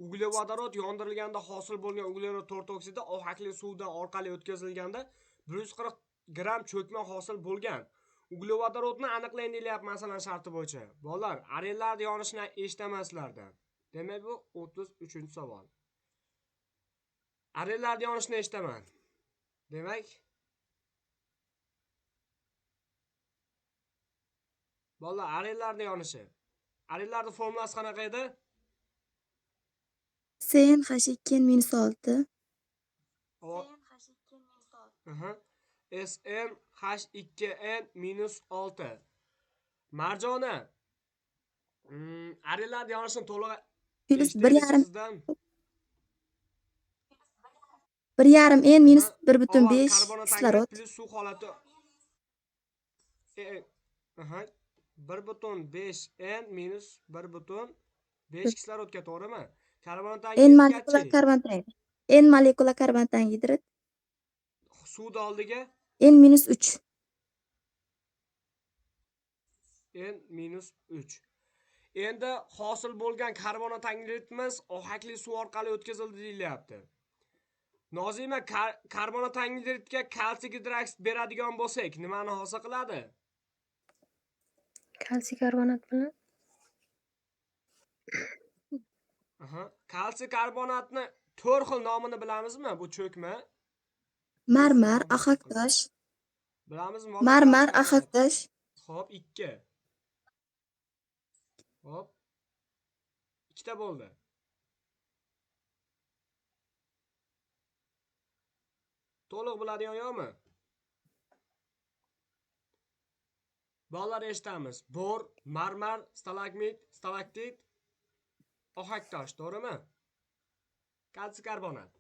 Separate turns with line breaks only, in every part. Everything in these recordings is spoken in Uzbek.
uglevodorod yondirilganda hosil bo'lgan uglerod to'rt oksidi ohakli suvdan orqali o'tkazilganda 140 gram cho'kma hosil bo'lgan. Uglevodorodni aniqlang deyapti masalan sharti bo'yicha. Bolalar, arellarning yonishini eshitamaslarda. Demak bu 33-savol. Arellarning yonishini eshitaman. Demak bolalar, arellarning yonishi. Arellarning formulasi qanaqa edi?
SnH2-6
SnH2n-6. Marjona. Arellarning yonishini to'liq eshitaylik sizdan.
1,5 N minus 1,5 kislorod.
Plus suv holati. 1,5 N minus 1,5 kislorodga to'g'rimi? Karbonat
N molekular karbonat angidrid. N molekular karbonat angidrid.
Suvni oldiga
N minus 3.
N minus 3. Endi hosil bo'lgan karbonat angidridimiz ohakli suv orqali o'tkazildi deyilyapti. Nozima, karbonat angidridga kalsiy gidroksid beradigan bo'lsak, nimani hosil qiladi?
Kalsiy karbonat bilan
Kalsiy karbonatni 4 xil nomini bilamizmi? Bu cho'kma.
Marmar, ahaktosh.
Bilamizmi?
Marmar, ahaktosh.
Xo'p, 2. Xo'p. 2 ta bo'ldi. To'liq biladigan yo'qmi? Bolalar eshitamiz. Bor, marmar, stalagmit, stalaktit, ohaktosh, to'g'rimi? Kalsiy karbonat.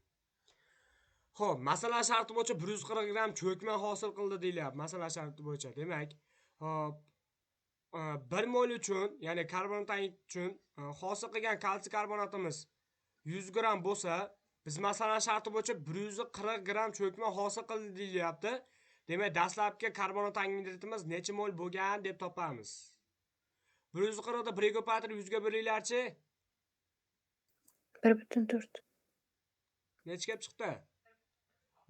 Xo'p, masalan sharti bo'yicha 140 gram cho'kma hosil qildi deyilyapti. Masalan sharti bo'yicha. Demak, hop 1 mol uchun, ya'ni karbonat angidrid uchun hosil qilgan kalsiy karbonatimiz 100 gram bo'lsa, biz masalan sharti bo'yicha 140 gram cho'kma hosil qildi deyilyapti. Demak, dastlabki karbonat angidridimiz necha mol bo'lgan deb topamiz. 140 da 1 ko'paytirib 100 ga bo'linglarchi?
1,4.
Necha kelib chiqdi?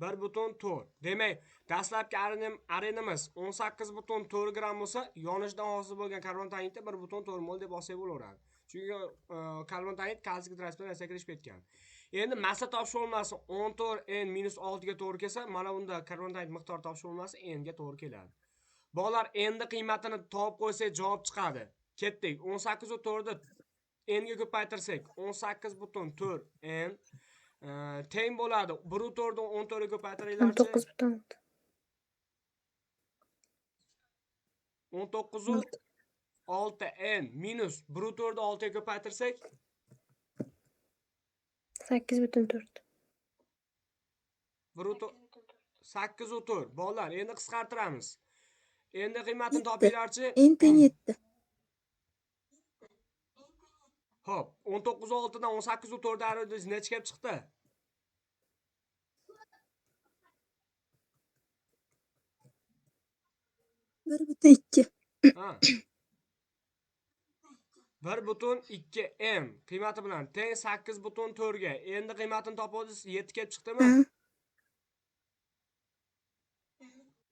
1,4. Demak, dastlabki arenimiz 18,4 gram bo'lsa, yonishdan hosil bo'lgan karbonat angidrid 1,4 mol deb olsak bo'laveradi. Chunki karbonat angidrid kalsiy gidroksid bilan sakrashib ketgan. Endi massa topish formulasi 14n-6 ga to'g'ri kelsa, mana bunda karbonat angidrid miqdori topish formulasi n ga to'g'ri keladi. Bolalar, n ni qiymatini topib qo'ysak, javob chiqadi. Ketdik. 18,4 ni n ga ko'paytirsak, 18,4 n teng bo'ladi. 1,4 dan 14 ga ko'paytiringlarchi.
19,6.
19,6 n minus 1,4 dan 6 ga ko'paytirsak
8,4.
8,4. Bolalar, endi qisqartiramiz. Endi qiymatini topinglarchi.
N teng 7.
Xo'p, 19,6 dan 18,4 ayirsangiz necha kelib chiqdi?
1,2.
Ha. 1,2 m qiymati bilan teng 8,4 ga. Endi qiymatini topasiz 7 kelib chiqdimi?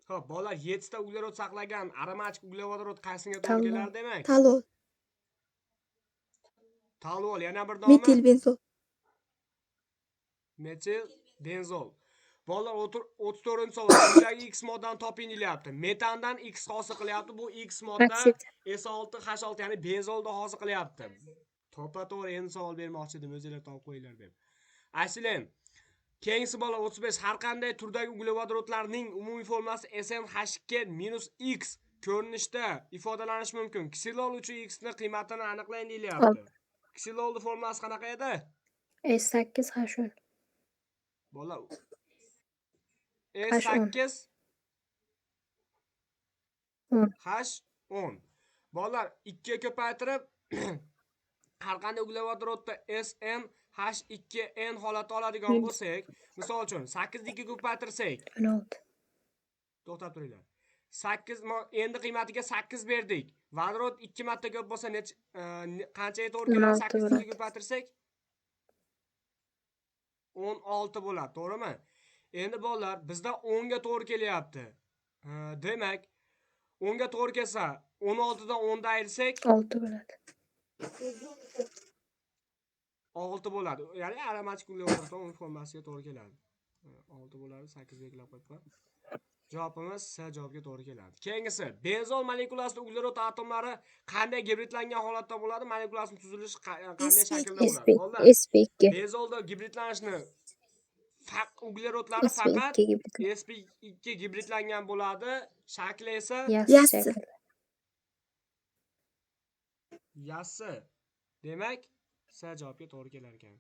Xo'p, bolalar 7 ta uglerod saqlagan aromatik uglevodorod qaysiga to'g'ri kelar demak?
Talol.
Talol, yana bir nomi?
Metil benzol.
Metil benzol. Bolalar 34-savol. Quyidagi X moddani toping deyilyapti. Metandan X hosil qilyapti. Bu X modda S6H6, ya'ni benzolda hosil qilyapti. To'g'ri endi savol bermoqchi edim, o'zingizlar topib qo'yinglar deb. Aysilen. Keyingi bolalar 35. Har qanday turdagi uglevodorodlarning umumiy formulasi SnH2-X ko'rinishda ifodalanishi mumkin. Ksilol uchun X ni qiymatini aniqlang deyilyapti. Ksilolning formulasi qanaqa edi?
S8H10.
Bolalar S8 H10. Bolalar 2 ga ko'paytirib har qanday uglevodorodda SnH2n holati oladigan bo'lsak, misol uchun 8 ni 2 ga ko'paytirsak
16.
to'xtab turinglar. 8 endi qiymatiga 8 berdik. Vodorod 2 marta ko'p bo'lsa qanchaga to'g'ri keladi? 8 ni 2 ga ko'paytirsak 16 bo'ladi, to'g'rimi? Endi bolalar, bizda 10 ga to'g'ri kelyapti. Demak, 10 ga to'g'ri kelsa, 16 dan 10 ni ayirsak
6 bo'ladi.
6 bo'ladi. Ya'ni aramatik uglevodordan 10 formasiga to'g'ri keladi. 6 bo'ladi, 8 belgilab qo'yibman. Javobimiz C javobiga to'g'ri keladi. Keyingisi, benzol molekulasida uglerod atomlari qanday gibridlangan holatda bo'ladi? Molekulasning tuzilishi qanday shaklda bo'ladi? Bolalar,
SP2.
benzolda gibridlanishni uglerodlari faqat
SP2 gibrid.
sp2 gibridlangan bo'ladi. Shakli esa
Yassi
Yassi.
shakli.
yassi. Demak, C javobiga to'g'ri kelar ekan.